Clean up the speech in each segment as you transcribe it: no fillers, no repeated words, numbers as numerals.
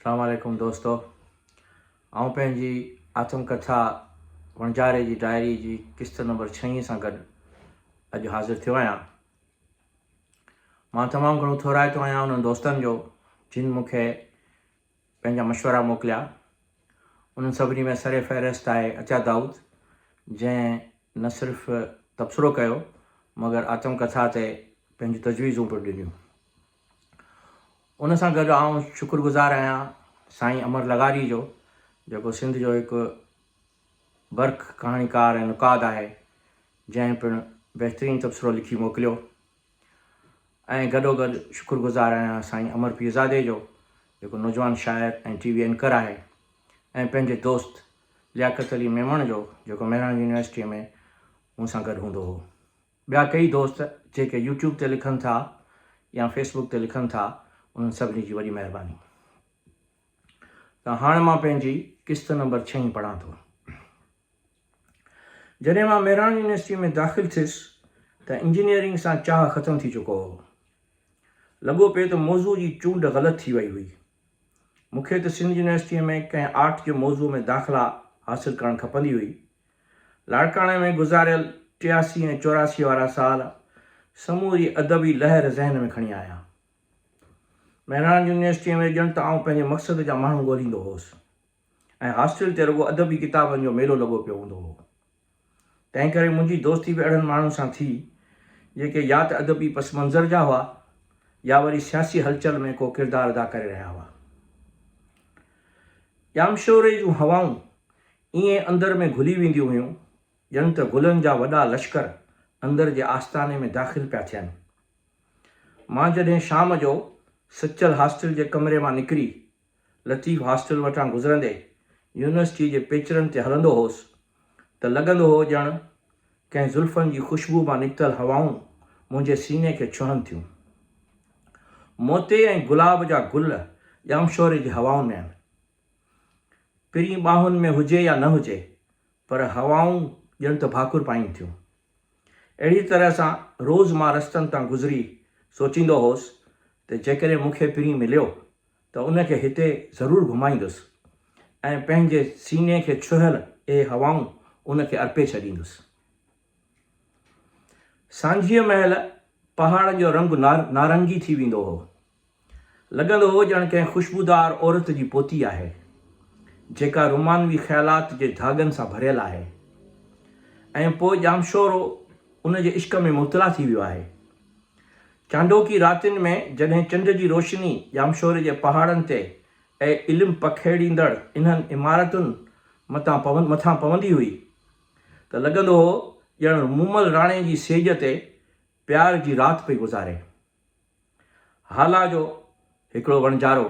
अस्सलाम वालेकुम दोस्तों। आउं पंहिंजी आत्मकथा वणजारे जी डायरी जी किस्त नंबर 6 सां गॾु अॼु हाज़िर थियो आहियां। मां तमामु घणो थोराइतो आहियां उन्हनि दोस्तनि जो जिन मूंखे पंहिंजा मशवरा मोकिलिया। उन्हनि सभिनी में सरे फ़हिरिस्त आहे अचा दाऊद, जंहिं न सिर्फ़ु तबसरो कयो मगर आत्मकथा ते पंहिंजूं तजवीज़ूं बि ॾिनियूं। उन सां गॾु आउं शुक्रगुज़ार आहियां साईं अमर लगारी जो, जेको सिंध जो हिकु बर्क़ कहाणीकार ऐं नुक़ाद आहे, जंहिं पिणु बहितरीनु तबसरो लिखी मोकिलियो। ऐं गॾोगॾु शुक्रगुज़ार आहियां साईं अमर पीरज़ादे जो, जेको नौजवान शाइर ऐं टीवी एंकर आहे, ऐं पंहिंजे दोस्त लियाकत अली मेमण जो, जेको मेहरान यूनिवर्सिटीअ में मूं सां गॾु हूंदो हो। ॿिया कई दोस्त जेके यूट्यूब ते लिखनि था या फेसबुक ते लिखनि था, उन्हनि सभिनी जी वॾी महिरबानी। त हाणे मां पंहिंजी किस्त नंबर 6 पढ़ां थो। जॾहिं मां मेहरान यूनिवर्सिटी में दाख़िल थियुसि त इंजीनियरिंग सां चाह ख़तमु थी चुको हो। लॻो पियो त मौज़ू जी चूंड ग़लति थी वई हुई। मूंखे त सिंध यूनिवर्सिटीअ में कंहिं आर्ट जो मौज़ू में दाख़िला हासिलु करणु खपंदी हुई। लाड़काणे में गुज़ारियल 83 ऐं 84 वारा साल समूरी अदबी लहर ज़हन में खणी आया। मेहरान यूनिवर्सिटीअ में ॼण त आउं पंहिंजे मक़सद जा माण्हू ॻोल्हींदो हुउसि ऐं हॉस्टल ते रुॻो अदबी किताबनि जो मेलो लॻो पियो हूंदो हो। तंहिं करे मुंहिंजी दोस्ती बि अहिड़नि माण्हुनि सां थी जेके या त अदबी पस मंज़र जा हुआ या वरी सियासी हलचल में को किरदारु अदा करे रहिया हुआ। ॼामशोरे जूं हवाऊं ईअं अंदरि में घुली वेंदियूं हुयूं ॼण त गुलनि जा वॾा लश्कर अंदरि जे आस्थाने में दाख़िल पिया थियनि। मां जॾहिं शाम जो सचल हॉस्टल जे कमरे मां निकिरी लतीफ़ हॉस्टल वटां गुज़रंदे यूनिवर्सिटी जे पेचरनि ते हलंदो हुउसि त लॻंदो हो ॼण कंहिं ज़ुल्फ़नि जी ख़ुशबू मां निकितल हवाऊं मुंहिंजे सीने खे छुहनि थियूं। मोते ऐं गुलाब जा गुल ॼामशोरे जी हवाउनि में आहिनि। पिरी ॿाहुनि में हुजे या न हुजे, पर हवाऊं ॼण त भाकुर पाइनि थियूं। अहिड़ी तरह सां रोज़ मां रस्तनि तां गुज़री सोचींदो हुउसि त जेकॾहिं मूंखे पिरी मिलियो त उनखे हिते ज़रूरु घुमाईंदुसि ऐं पंहिंजे सीने खे छुहियल इहे हवाऊं उनखे अर्पे छॾींदुसि। सांझीअ महिल पहाड़नि जो रंग नारंगी थी वेंदो हो। लॻंदो हो ॼण कंहिं ख़ुशबूदार औरत जी पोती आहे, जेका रुमानवी ख़्यालात जे धागनि सां भरियल आहे। ऐं पोइ ॼामशोरो उनजे इश्क में मुब्तला थी वियो आहे। चांडोकी रातिनि में जॾहिं चंड जी रोशनी ॼामशोरे जे पहाड़नि ते ऐं इल्मु पखेड़ींदड़ इन्हनि इमारतुनि मथां पवंदी हुई त लॻंदो हो ॼण मूमल राणे जी सेज ते प्यार जी राति पई गुज़ारे। हाला जो हिकिड़ो वणजारो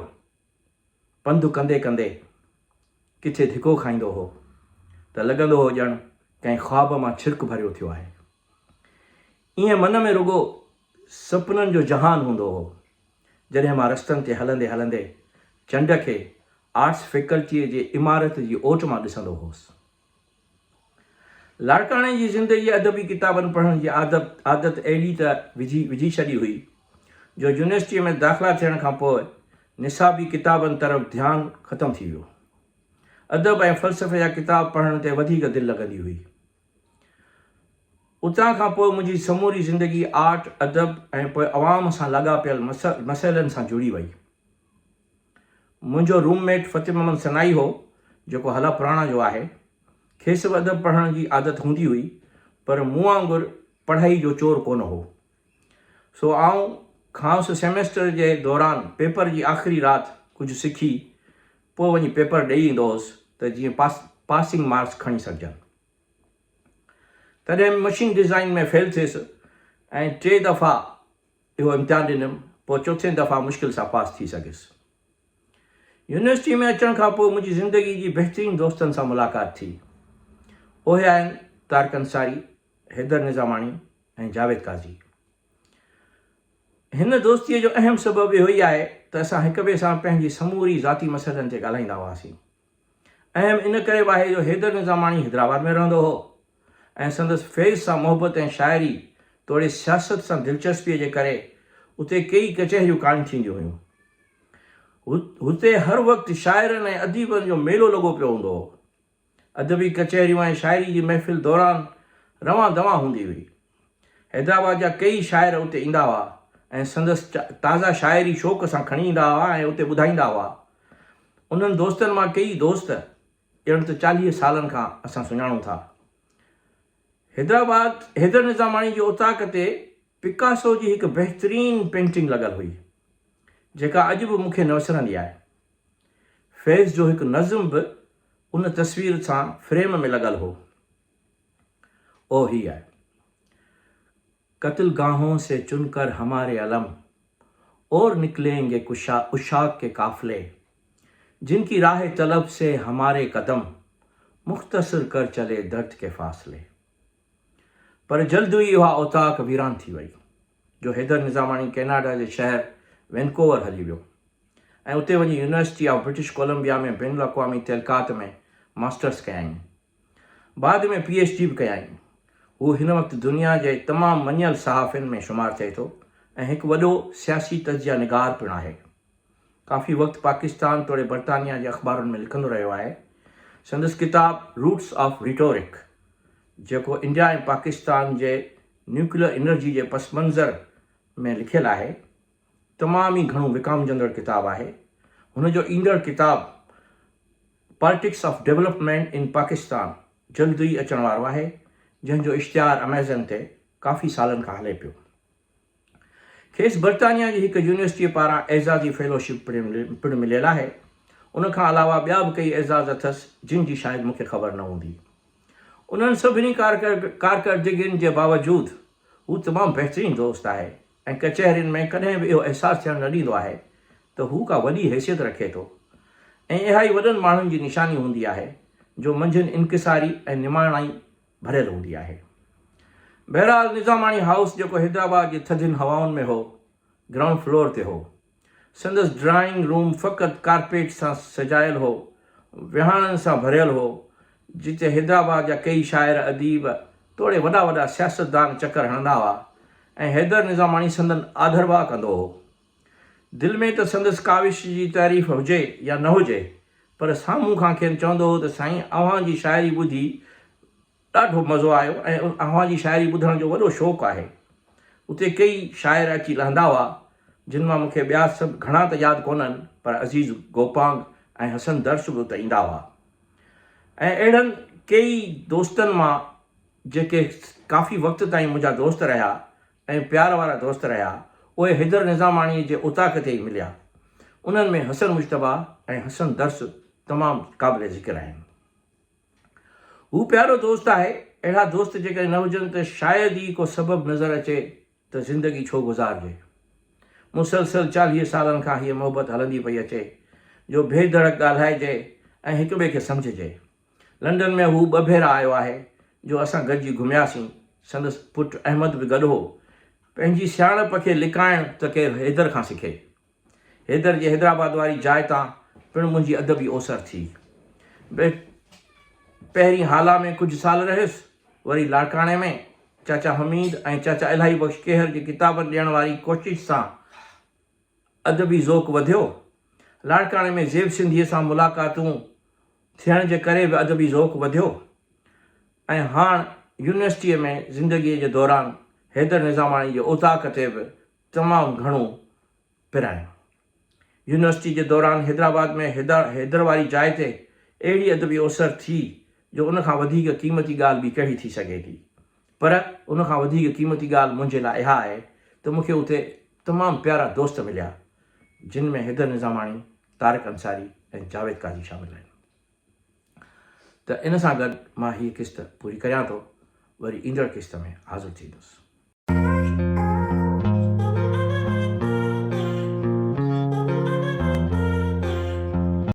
पंधु कंदे कंदे किथे धिको खाईंदो हो त लॻंदो हो ॼण कंहिं ख़्वाब मां छिरक भरियो थियो आहे। ईअं मन में रुॻो सपननि जो जहान हूंदो हो जॾहिं मां रस्तनि ते हलंदे हलंदे चंड खे आर्ट्स फैकल्टीअ जे इमारत जी ओट मां ॾिसंदो हुउसि। लाड़काणे जी ज़िंदगी अदबी किताबनि पढ़ण जी आदत अहिड़ी त विझी छॾी हुई जो यूनिवर्सिटीअ में दाख़िला थियण खां पोइ निसाबी किताबनि तरफ़ ध्यानु ख़तमु थी वियो। अदब ऐं फ़लसफ़े जा किताब पढ़ण ते वधीक दिलि लॻंदी हुई। उतां खां पोइ मुंहिंजी समूरी ज़िंदगी आर्ट, अदब ऐं पोइ अवाम सां लाॻापियल मसइलनि सां जुड़ी वई। मुंहिंजो रूममेट फ़तेह मोहम्मद सनाई हो, जेको हला पुराणा जो आहे। खेसि बि अदब पढ़ण जी आदत हूंदी हुई, पर मूं वांगुरु पढ़ाई जो चोर कोन हो। सो आउं खांसि सेमेस्टर जे दौरान पेपर जी आख़िरी राति कुझु सिखी पोइ वञी पेपर ॾेई ईंदो हुउसि त जीअं पासिंग मार्क्स खणी सघजनि। तॾहिं मशीन डिज़ाइन में फेल थियुसि ऐं 3 दफ़ा इहो इम्तिहानु ॾिनमि, पोइ 4थे दफ़ा मुश्किल सां पास थी सघियुसि। यूनिवर्सिटी में अचण खां पोइ मुंहिंजी ज़िंदगी जी बहितरीनु दोस्तनि सां मुलाक़ात थी। उहे आहिनि तारिक अंसारी, हैदर निज़ामाणी ऐं जावेद काज़ी। हिन दोस्तीअ जो अहम सबबु इहो ई आहे त असां हिक ॿिए सां पंहिंजी समूरी ज़ाती मसइलनि ते ॻाल्हाईंदा हुआसीं। अहम इन करे बि आहे जो हैदर निज़ामाणी हैदराबाद में रहंदो हो ऐं संदसि फैज़ सां मोहबत ऐं शाइरी तोड़े सियासत सां दिलचस्पीअ जे करे उते कई कचहरियूं कान थींदियूं हुयूं। हुते हर वक़्तु शाइरनि ऐं अदीबनि जो मेलो लॻो पियो हूंदो हो। अदबी कचहरियूं ऐं शाइरी जी महफ़िल दौरान रवां दवां हूंदी हुई। हैदराबाद जा कई शाइर उते ईंदा हुआ ऐं संदसि ताज़ा शाइरी शौक़ सां खणी ईंदा हुआ ऐं उते ॿुधाईंदा हुआ। उन्हनि दोस्तनि मां कई दोस्त ॼण त 40 सालनि खां असां सुञाणूं था। हैदर निज़ामाणी जे उताक ते पिकासो जी हिकु बहितरीनु पेंटिंग लॻल हुई, जेका अॼु बि मूंखे न विसरंदी आहे। फैज़ जो हिकु नज़्म बि उन तस्वीर सां फ्रेम में लॻल हो। ओ ही आहे: कत्लगाहों से चुनकर हमारे अलम और निकलेंगे उशाक के काफले, जिनकी राह तलब से हमारे कदम मुख्तसर कर चले दर्द के फासले। पर जल्द ई उहा औताक वीरान थी वई, जो हैदर निज़ामाणी कैनेडा जे शहर वैनकूवर हली वियो ऐं उते वञी यूनिवर्सिटी ऑफ ब्रिटिश कोलंबिया में बैनुल अक़वामी तहक़ीक़ात में मास्टर्स कयाईं। बाद में PhD बि कयाईं। हू हिन वक़्तु दुनिया जे तमामु मञियल सहाफ़ियुनि में शुमारु थिए थो ऐं हिकु वॾो सियासी तजिया निगार पिणु आहे। काफ़ी वक़्तु पाकिस्तान तोड़े बरतानिया जे अख़बारुनि में लिखंदो रहियो आहे। संदसि किताबु रूट्स ऑफ रिटोरिक, जेको इंडिया ऐं पाकिस्तान जे न्यूक्लियर एनर्जी जे पस मंज़र में लिखियलु आहे, तमामु ई घणो विकामजंदड़ किताबु आहे। हुनजो ईंदड़ किताबु politics of development in Pakistan जल्द ई अचण वारो आहे, जंहिंजो इश्तिहार अमेज़न ते काफ़ी सालनि खां हले पियो। खेसि बरतानिया जी हिकु यूनिवर्सिटीअ पारां एज़ाज़ी फेलोशिप पिणु मिलियल आहे। उनखां अलावा ॿिया बि कई एज़ाज़ अथसि जिन जी शायदि मूंखे ख़बर न हूंदी। उन्हनि सभिनी कारकर्दगियुनि जे बावजूदि हू तमामु बहितरीनु दोस्त आहे ऐं कचहरियुनि में कॾहिं बि इहो अहसासु थियणु न ॾींदो आहे त हू का वॾी हैसियत रखे थो, ऐं इहा ई वॾनि माण्हुनि जी निशानी हूंदी आहे जो मंझंदि इनकिसारी ऐं निमाणाई भरियल हूंदी आहे। बहरहाल निज़ामाणी हाउस, जेको हैदराबाद जी थधियुनि हवाउनि में हो, ग्राउंड फ्लोर ते हो। संदसि ड्राइंग रूम फ़क़ति कारपेट सां सजायल हो, विहाणनि सां भरियल हो, जिते हैदराबाद जा कई शाइर अदीब तोड़े वॾा वॾा सियासतदान चकर हणंदा हुआ ऐं हैदर निज़ामाणी संदन आदरबा कंदो हो। दिलि में त संदसि काविश जी तारीफ़ हुजे या न हुजे, पर साम्हूं खां खेनि चवंदो हो त साईं, अव्हां जी शाइरी ॿुधी ॾाढो मज़ो आयो ऐं अव्हां जी शाइरी ॿुधण जो वॾो शौक़ु आहे। उते कई शाइर अची लहंदा हुआ, जिन मां मूंखे ॿिया सभु घणा त यादि कोन्हनि, पर अज़ीज़ गोपांग ऐं हसन दर्श बि उते ईंदा हुआ। ऐं अहिड़नि कई दोस्तनि मां जेके काफ़ी वक़्तु ताईं मुंहिंजा दोस्त रहिया ऐं प्यार वारा दोस्त रहिया, उहे हैदर निज़ामाणीअ जे उताक ते ई मिलिया। उन्हनि में हसन मुश्तबा ऐं हसन दर्श तमामु क़ाबिल ज़िक्र आहिनि। हू प्यारो दोस्त आहे। अहिड़ा दोस्त जेकॾहिं न हुजनि त शायदि ई को सबबु नज़र अचे त ज़िंदगी छो गुज़ारिजे। मुसलसल 40 सालनि खां हीअ मोहबत हलंदी पई अचे जो बेधड़क ॻाल्हाइजे ऐं हिक ॿिए खे सम्झिजे। लंडन में हू 2 भेरा आयो आहे, जो असां गॾिजी घुमियासीं। संदसि पुटु अहमद बि गॾु हो। पंहिंजी सियाणप खे लिकाइण त केरु हैदर खां सिखे। हैदर जे हैदराबाद वारी जाइ तां पिणु मुंहिंजी अदबी ओसर थी। पहिरीं हाला में कुझु साल रहियुसि, वरी लाड़काणे में चाचा हमीद ऐं चाचा इलाही बख़्श केहर जी किताबनि ॾियण वारी कोशिश सां अदबी ज़ौक़ वधियो। लाड़काणे में ज़ेब सिंधीअ सां मुलाक़ातूं थियण जे करे बि अदबी ज़ौक़ वधियो। ऐं हाणे यूनिवर्सिटीअ में ज़िंदगीअ जे दौरान हैदर निज़ामाणी जे उताक ते बि तमामु घणो पिरायो। यूनिवर्सिटी जे दौरान हैदराबाद में हैदर वारी जाइ ते अहिड़ी अदबी ओसर थी जो उनखां वधीक क़ीमती ॻाल्हि ॿी कहिड़ी थी सघे थी। पर उनखां वधीक क़ीमती ॻाल्हि मुंहिंजे लाइ इहा आहे त मूंखे उते तमामु प्यारा दोस्त मिलिया, जिन में हैदर निज़ामाणी, तारिक अंसारी ऐं जावेद काज़ी शामिल आहिनि। त इन सां गॾु मां हीअ क़िस्त पूरी करियां थो। वरी ईंदड़ क़िस्त में हाज़िर थींदुसि।